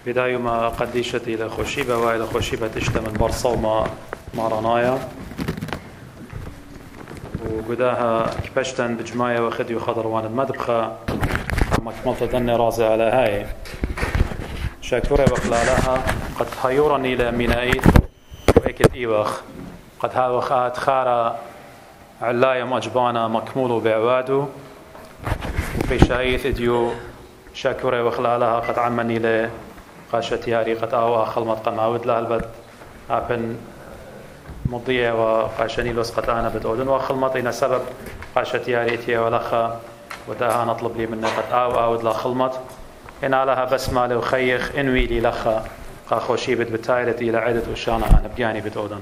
بداية ما قديشت إلى خوشيبة وإلى خوشيبة تشتمل برصومة مارانايا وقداها كبشتن بجماية وخديو خضروان المدبخة أما كملت دني رازي على هاي شاكورة بقلالها قد هيورني لمينايت وإكت إيوخ قد هاوخات خارة علاية مجبانة مكمولو بعوادو وفي شايث إديو شاكورة وخلالها قد عمني ل قاشتياري قد آوها خلمت قماود لالبد أبن مضيع وقاشني لوس قد أنا بتقولن وخلمطينا سبب قاشتياري إتيا ولخا وداها نطلب لي منه قد آود لا خلمط إن علىها بسمة وخيخ إنوي لي لخا قاخوشي بتايلت إلى عدة وشانا أنا بجاني بتقولن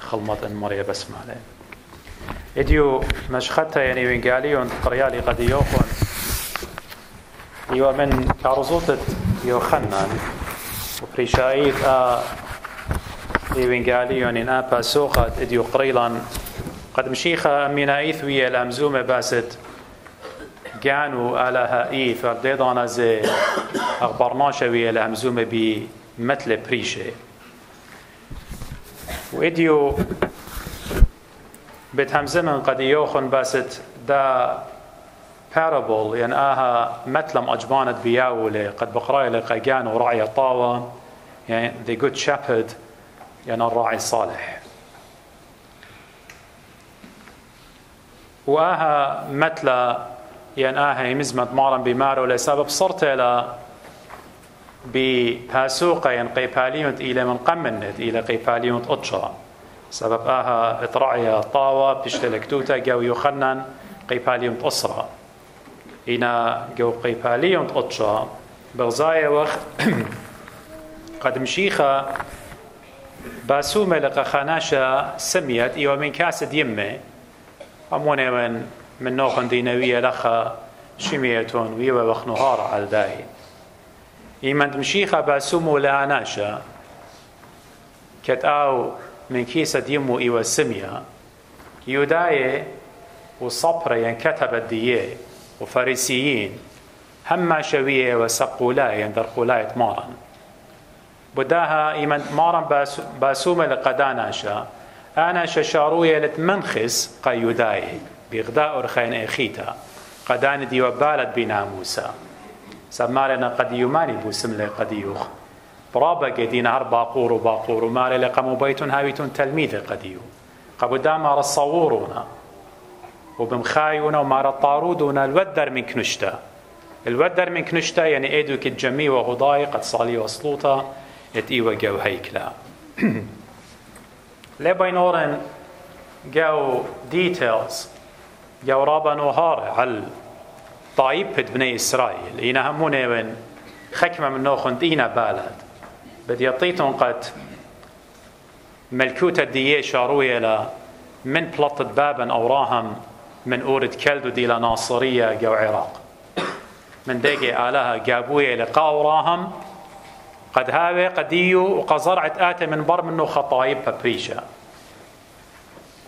خلمط إن مريا بسمة لي إديو مشخطة يعني وينقالي وانتقريالي قد يوخون يو من كارزوتة يوخنان وبريشايت وينقالي يعني نابا سوقت إديو قريلا قد مشيخة أمينا إيثوية الأمزومة باست كانوا على هاي فرديضانا زي أخبرناش ويا الأمزومة بمثل بريشة وإديو بتهمزمن قد يوخن باست دا parable يعني مثلم أجبانت بياولي قد بقرأي لقى كانوا رعي طاوة يعني the good shepherd يعني الراعي الصالح مثل يعني يمزمت مارا بمارو لسبب صرت إلى بهاسوقة يعني قيباليونت إلى من قمنت إلى قيباليونت أطشا سبب اترعي طاوة بتشتلك توتا جو يخنن قيباليونت أسرة إنا جو قيباليونت أطشا بغزايا وقت قد مشيخة باسومة لقى خاناشة سميت إيوه من كاسد يمه أموني من نوخن دينوية لخا شميتون ويوه وخنهار على داي إيمان تمشيخة باسومو لعناشة كتاو من كيسة يمو إيوه سمية يوداي وصبرة يعني كتبت ديه وفارسيين هما شوية وسقولاي يعني درقولاي مارن بداها إيمان مارن باسومة لقداناشة أنا ششاروية لتمنخس قيوداي بغداء رخين إخيتا قدان دي وبالت بناموسا سمالنا قد يماني بوسملة قد يوخ برابا قدين هر باقور وباقور ومالي لقمو بيتون هاويتون تلميذ قديو قبدام رصورونا وبمخايونا ومارا طارودونا الودر من كنشتا الودر من كنشتا يعني ايدو كالجميع وغضاي قد صالي وصلوطا يتيوى جو هيكلا لبينورن جو ديتيلز جو رابا نوهار على طايبة بني إسرائيل إينا هموني من خكمة من نوخن دينا بالد بدي يطيتون قد ملكوتة ديي شاروية من بلطة بابا أوراهم من أورد كلدو دي لناصرية جو عراق من ديجي آلها جابوية لقاوراهم قد هاوي قديو وقزرعت آتي من بر منه خطايب بابريشا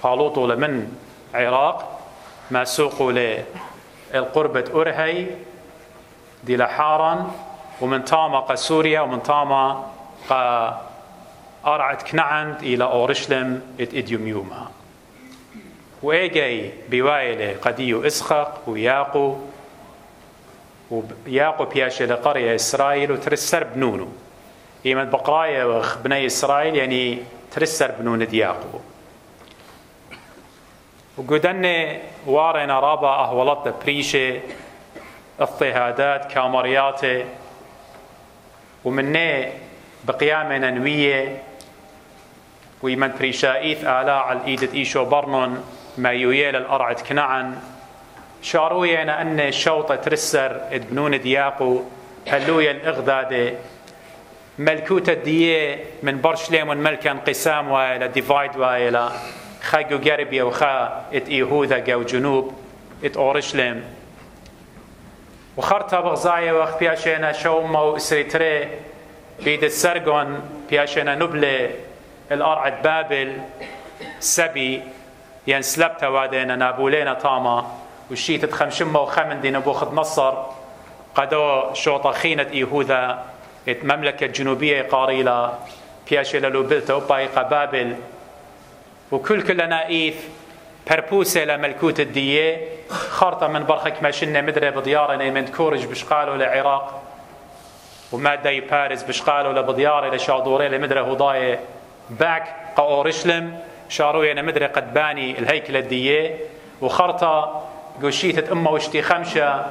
فالوطو لمن عراق ما سوقوا للقربة أرهي دي لحارا ومن تاما قسوريا ومن تاما أرعت كنعند إلى أورشلم إديوميوما وإيجي بوايلة قديو إسخق وياقو بياشي لقرية إسرائيل وترسر بنونو إيمان بقراية وخ بني إسرائيل يعني ترسر بنون دياقو وقدني وارنا رابا أهولت بريشة اضطهادات كامرياتي ومني بقيامنا نوية ويمن بريشائيث آلاء على الإيدة إيشو برنون ما يويل الأرعد كنعن شاروينا أن الشوطة ترسر ادبنون دياقو هلويا الإغدادة ملكوتة ديه من برشليم ملكا انقسام وإلى ديفايد وإلى خاقو قربيا وخا ات إيهوذا جو جنوب ات أورشليم وخرطة بغزايا وخ بياشينا شومو إسريتري بيد السرقون بياشينا نبلي الأرعد بابل سبي ينسلبتا وادينا نابولينا طاما وشيت خمشمة وخمن دي نبوخذ نصر قدو شوطة خينة إيهوذا المملكة الجنوبية قاريلا بياشيلا لوبلتا وباي قبابل وكل نائف بربوسة لملكوت الدية خارطة من برخك ماشنة مدري بديارنا من كورج بشقالوا لعراق وما داي باريس بشقالوا لبديارة لشادوري لمدري هضاية باك قاورشلم شاروية لمدري قد باني الهيكل الدية وخرطة قوشيتة أمه وشتي خمشة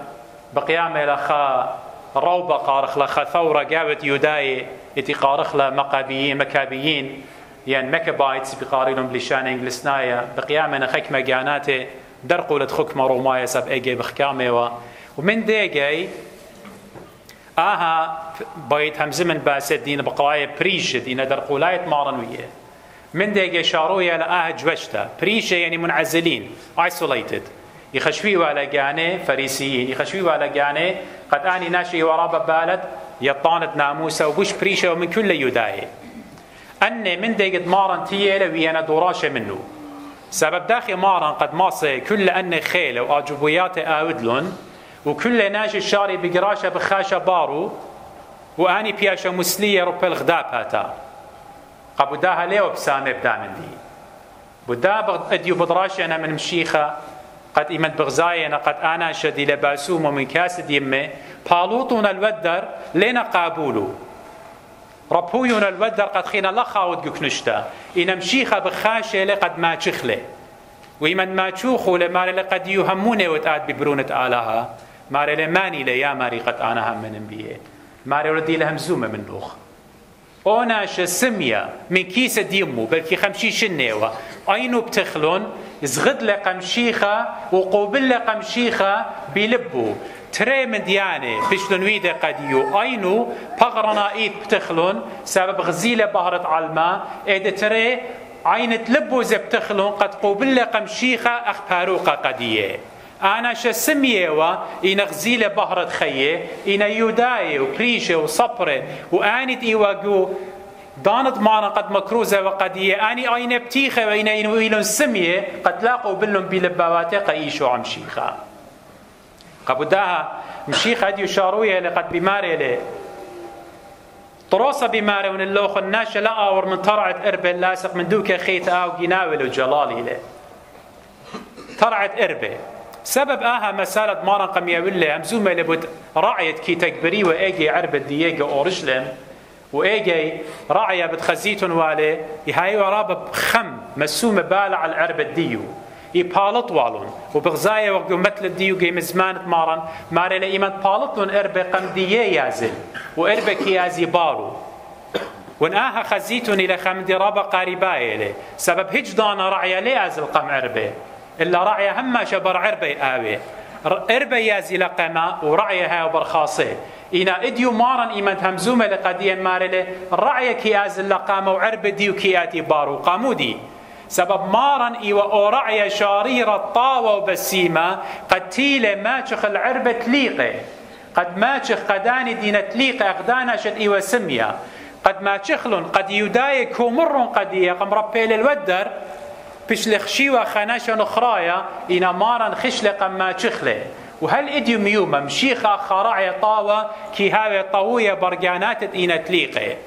بقيامة لخا روبة قارخ لخا ثورة قاوت يوداي يتي قارخ له مكابيين يعني مكابايتس بقاري لهم بلشان انجلسنايا بقيامة نخيك مجاناته درقوا لدخوك مرومايا سب ايجي بخكامي ومن ديجي بايت همزمن باسد دين بقراية بريشة دين درقولاية مارنوية من ديجي شاروية لآها جوشتا بريشة يعني منعزلين isolated يخشفيوا على جاني فريسيين يخشفيوا على جاني قد اني ناشي ورابا بالد يطانت ناموسة وبوش بريشة ومن كل يداي أن من ديجد مارن تيالة ويانا دراشة منه سبب داخل مارن قد ماصي كل أن خيلة وأجبويات آودلون وكل ناجي الشاري بقراشة بخاشة بارو وأني بياشة مسلية رب الغداب هاتا قبو داها ليه وبسامي بدا من دي بدا أديو بدراشة أنا من مشيخة قد إيمت بغزاينا قد أنا شدي لباسوم ومن كاسد يمي بالوطنا الودر لنا قابولو ربوينا الودر قد خينا لخاوت قكنشتا إن مشيخة بخاشة لقد ما تشخله وإمن ما تشوخوا لماري لقد يهمونه وتآد ببرونة آلها ماري لماني ليا ماري قد أنا هم من انبيه ماري ردي لهم زومة من نوخ أوناش سمية من كيسة ديمو بلكي خمشي شنيوة أينو بتخلون زغد لقم شيخة وقوبل لقم شيخة بلبو تري من ديانة بشلون ويدا قديو أينو بغرنا إيد بتخلون سبب غزيلة بهرة علما إيد تري عين تلبو زي بتخلون قد قوبل لقم شيخة أخ باروقة قدية أنا شسمية إن غزيلة بهرة خيه إن يوداي وبريشة وصبرة وآنت إيواقو دانت معنا قد مكروزة وقدية أني أين بتيخة وإن إيلون سمية قد لاقوا بلهم بلبواتي قايشوا عم شيخة قبوداها مشيخة ديو شاروية لقد بماري لي طروسة بماري ون اللوخ الناشة لا أور من طرعت إربة لاسق من دوكا خيط آو جناول وجلالي لي طرعت إربة سبب مسالة مارن قمية ولا همزومة اللي بود رعيت كي تكبري وإيجي عربة ديجا أورشلم وإيجي رعية بتخزيتون والي يهاي ورابة بخم مسومة بالع على العربة ديو يبالط والون وبغزاية وقو مثل الديو جي مزمان ماري لإيمان بالطلون إربة قم دية يازل وإربة كيازي بارو ونآها خزيتون إلى خمدي رابة قارباية لي سبب هجدانا رعية ليازل قم عربة إلا رعية هما شبر عربة آوي إربة يازي لقما ورعية هاو برخاصة إنا إديو مارن إيمان همزومة لقديا مارلة رعية كيازل لقما وعربة ديو كياتي بارو قامودي سبب مارن إيوا أورعية شاريرة طاوة وبسيمة قد تيلة ماتشخ العربة تليقة قد ماتشخ قداني دينة تليقة أقدانا شد إيوا سمية قد ماتشخلن قد يداي كومرن قدية قم ربي للودر بشلخ شيوة خناشة نخرايا إنا مارن خشلق ما تشخله وهل إديو ميومة مشيخة خراعي طاوة كي هاوي طاوية برقانات إنا تليقه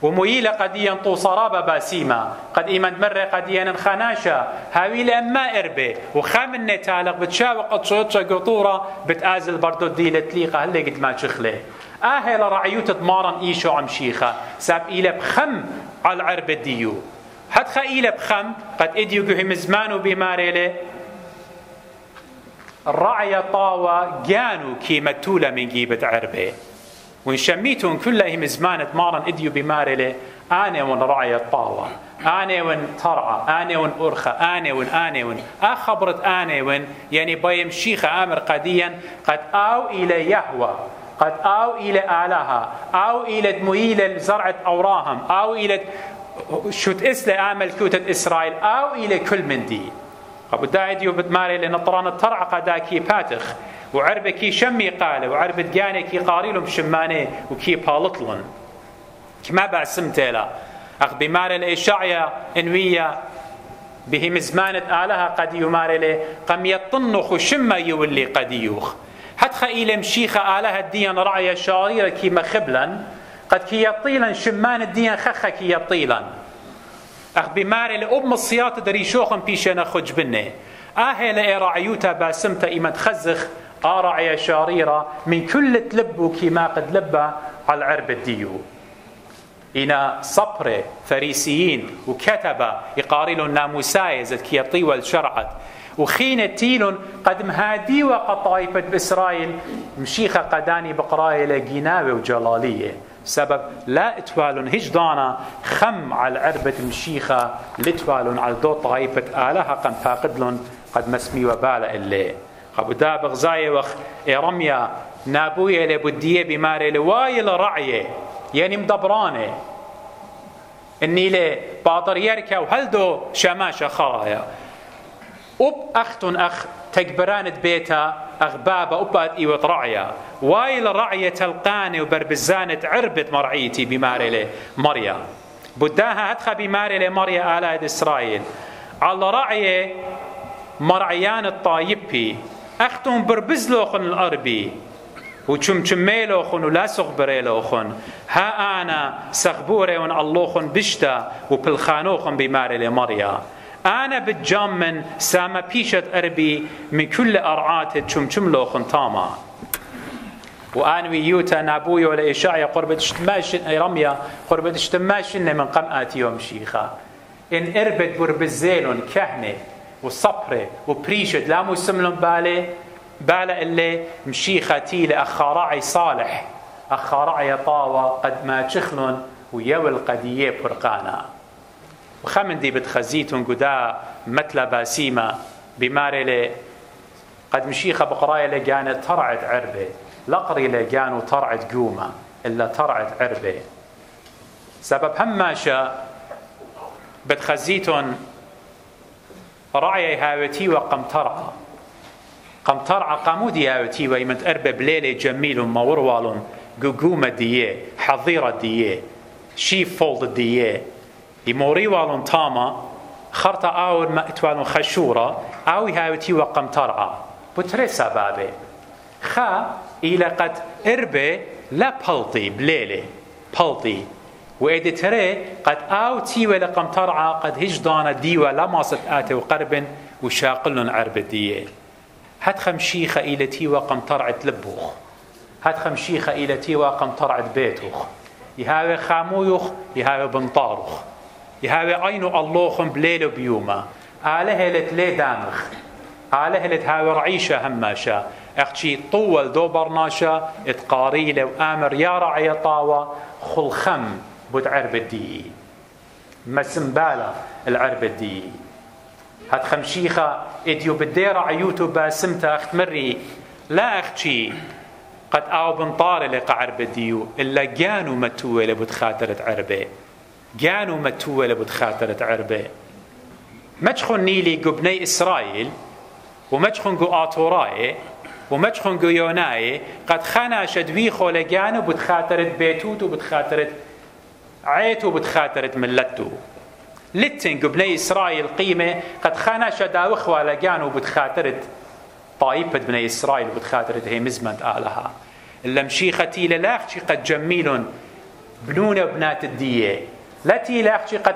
ومويلة قديا طو صرابة باسيمة قد إيمان مرة قديا خناشة هاوي لأما إربي وخام النتالق بتشاوق أتشوتش قطورة بتآزل بردو ديلة تليقه هل قد ما تشخله آهل رعيوت مارن إيشو عم شيخة ساب إيلة بخم على العرب الديو حد خائلة بخم قد إديو قهم زمانو بماريلة الرعية طاوة جانو كي متولة من جيبة عربة ونشميتون كلهم زمانة مارن إديو بماريلة آني ون رعية طاوة آني ون طرعة آني ون أرخة آني ون أخبرت آني ون يعني بايم شيخة آمر قديا قد آو إلى يهوى قد آو إلى آلهة آو إلى دمويلة زرعة أوراهم آو إلى شوت إسلا عمل كوتة إسرائيل أو إلى كل من دي أبو داعي وبدماري لنطران الطرع قداكي باتخ وعربة كي شمي قاله وعربة جاني كي قاريلهم شماني وكي بالطلن كما بعسمتلا أخ بماري الإشاعية إنوية بهم زمانة آلها قد يماري له قم يطنخ شما يولي قد يوخ حتخ إلى مشيخة آلها الدين رعي شاريرة كيما خبلا قد كي يطيلا شمان الدين خخ كي يطيلا أخ بماري لأب الصياط دري شوخن بيشنا خج بني آهي رعيوتا باسمتا إما تخزخ رعي شاريرة من كل تلبو كيما قد لبى على العرب الديو إنا صبر فريسيين وكتب يقارلون ناموسايز كي يطيول شرعت وخين تيلون قد مهادي وقطايفة بإسرائيل مشيخة قداني بقراية لجناوي وجلالية سبب لا اتوالون هجدانا خم على عربة مشيخة لتوالون على دو طايفة آلها قد فاقدلون قد مسمي وبالا اللي قبدا بغزاية وخ إرميا نابوية لبدية بماري لوايل رعية يعني مدبرانة إني لي باطر يركا وهلدو شماشة خرايا أختن أخ تكبران بيتا أغبابة أباد إيوت رعيا وايل رعية تلقاني وبربزانة عربت مرعيتي بماري لي مريا بداها هدخى بماري لي مريا آلاد إسرائيل على رعية مرعيان الطايبي أختن بربزلوخن الأربي وشميلوخن ولا سغبريلوخن ها أنا سغبوري ون اللوخن بشتا وبالخانوخن بماري لي مريا أنا بتجمن ساما بيشت أربي من كل أرعات شملوخن تاما وأنا ويوتا نابوي ولا إشاعي قربة اشتماشن رمية قربة اشتماشن من قمآت يوم شيخة إن إربت بربزيلون كهنة وصبرة وبريشت لا مسملون بالا اللي مشيختي لأخارعي صالح أخارعي طاوة قد ما تشخلون ويول قدية برقانا وخمن دي بتخزيتون قدا متلا باسيمة بماري لي قد مشيخة بقراية لقانت ترعت عربة لقري لقانو ترعت قومة إلا ترعت عربة سبب هماشا بتخزيتون رعي هاوتي قمترعة قامودي هاوتي ويمنت أربة بليلة جميل موروال قومة ديه حظيرة ديه شيف فولد ديه يموري والون تاما خرطة أول ما اتوالون خشورة أو هاوتي وقمترعة بتري سبابه خا إلى قد إربة لا بلطي بليلة بلطي وإذا ترى قد آوتي ولا قمترعة قد هجدانا ديوة لماست آتي وقرب وشاقلن عرب ديه هاد خمشيخة إلى تي وقمترعة لبوخ هاد خمشيخة إلى تي وقمترعة بيتوخ يهاوي خامويوخ يهاوي بنطاروخ يهاوي عينو اللوخم بليل وبيوما آله لتلي دامخ آله لتهاوي رعيشة هماشا اختشي طول دو برناشا اتقاريله وآمر يا رعي طاوة خلخم بود عرب الدي مسمبالا العرب الدي هاد خمشيخة اديو بدير عيوتو باسمتا اخت مري لا اختشي قد آو بنطار لقى عرب الديو إلا جانو متوه لبود خاطرة عربه جانو متوه لبود خاطرة عربه مجخن نيلي قبني إسرائيل ومجخن قو آتوراي ومجخن قو يوناي قد خانا شدويخو لجانو بود خاطرة بيتوتو بود خاطرة عيتو بود خاطرة ملتو لتن قبني إسرائيل قيمة قد خانا شداوخو لجانو بود خاطرة طايبة بني إسرائيل بود خاطرة هي مزمنت آلها إلا مشيختي للاختي قد جميل بنون بنات الدية التي لاختي قد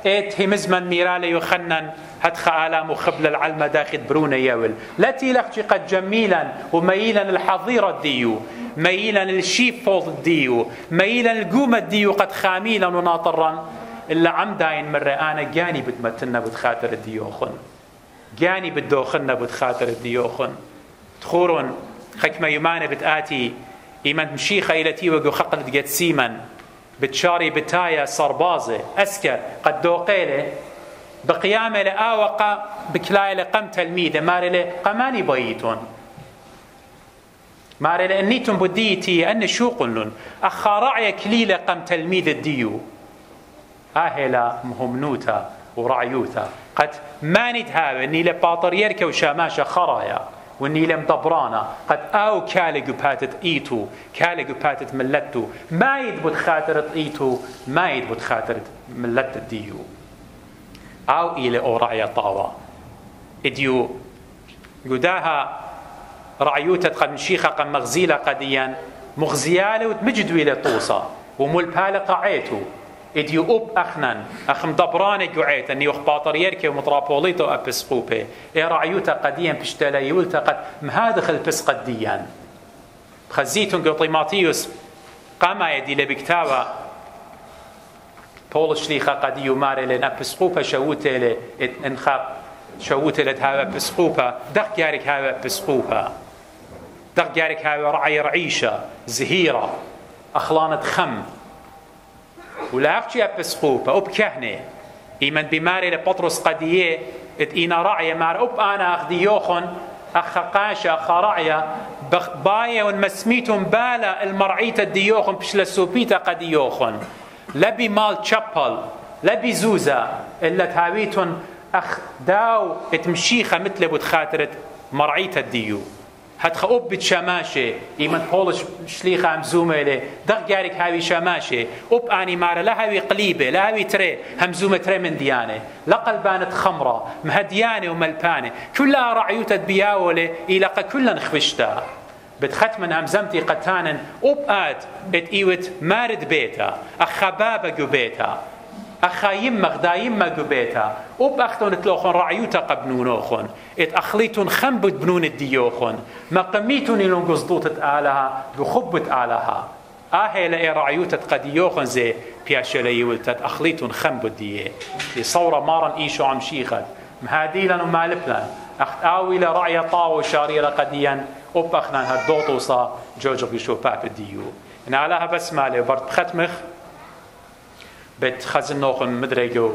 إيت هي مزمن ميرالي يخنن هدخ آلام وخبل العلمة داخل برونة يول التي لاختي قد جميلا وميلا الحظيرة الديو ميلا الشيف فوض الديو ميلا القومة الديو قد خاميلا وناطرا إلا عمداين مرة أنا جاني بدمتنا بود خاطر الديوخن جاني بدوخنا بود خاطر الديوخن تخورون خكما يمانة بتآتي إيمان مشيخة إلتي وقو خقلت قد سيمن بتشاري بتايا صربازة أسكر قد دوقيله بقيامة لآوقة بكلاي لقم تلميذة ماري لقماني بيتون ماري لأنيتون بديتي أن شوقلن أخا رعي كليلة قم تلميذ الديو أهلا مهمنوتا ورعيوتا قد مانت هاوي اني لباطر يركا وشاماشا خرايا واني لمدبرانا قد او كالقو باتت ايتو كالقو باتت ملتو ما يدبت خاطرت ايتو ما يدبت خاطرت ملت الديو او الى او رعيا طاوة اديو قداها رعيوتة قد مشيخة قد مغزيلة قديا مغزيالة وتمجدوي لطوصة وملبالة قعيتو إديو أب أخنن أخم دبراني قعيت أني وخباطر يركي ومطرابوليتو أبسقوبي إي رعيوتة قديا بشتلا يولتا قد مهادخ البس قديا خزيتون قطيماتيوس قاما يدي لبكتاوة بول شليخة قديو ماري لن أبسقوبة شووتي لي انخاب شووتي لتهاوة بسقوبة دق يارك هاوة بسقوبة دق يارك هاوة رعي رعيشة زهيرة أخلانة خم ولا أفتي أبسقوبة أب كهنة إيمن بماري لبطرس قديه إنا رعي مار أب أنا أخديوخن أخ قاشة أخ رعية باية ونمسميتهم بالا المرعية الديوخن بش لسوبيتا قديوخن لبي مال تشابل لبي زوزة إلا تهاويتهم أخ داو اتمشيخة مثل بتخاطرة مرعية الديو هتخ أب شماشة إيمن بولش شليخة همزومة إلي دق جارك هاوي شماشة أب آني مارا لا هاوي قليبة لا هاوي تري همزومة تري من ديانة لقلبانة خمرة مهديانة وملبانة كلها رعيوتة بياولة إلقا كلها نخفشتا بتخت من همزمتي قتانا أب آد ات إيوت مارد بيتا أخبابة جو بيتا أخايم مغدايم ما جبيتا أب أختون تلوخون رعيوتا قبنونوخون إت أخليتون خنبت بنون الديوخون ما قميتون إلون قصدوت آلها بخبت آلها آهي لأي رعيوتا قديوخون زي بياشلي ولتت أخليتون خنبت ديه لصورة مارن إيشو عم شيخت مهاديلا ومالبلا أخت آوي لرعي طاو شارية لقديا أب أخنا هالدوطوصا جوجو بيشو باب الديو إن علىها بس مالي برد ختمخ بتخزن نوخن مدريجو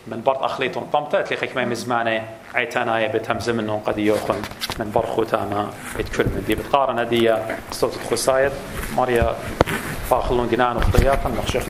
من برد أخليتون طمطة تلقيك ما مزمانة عيتانايا بتهمز منهم قد يوخن من برخو تاما بتكل من دي بتقارن هدية صوت الخسايد ماريا فاخلون جنان وخطياتا نخشف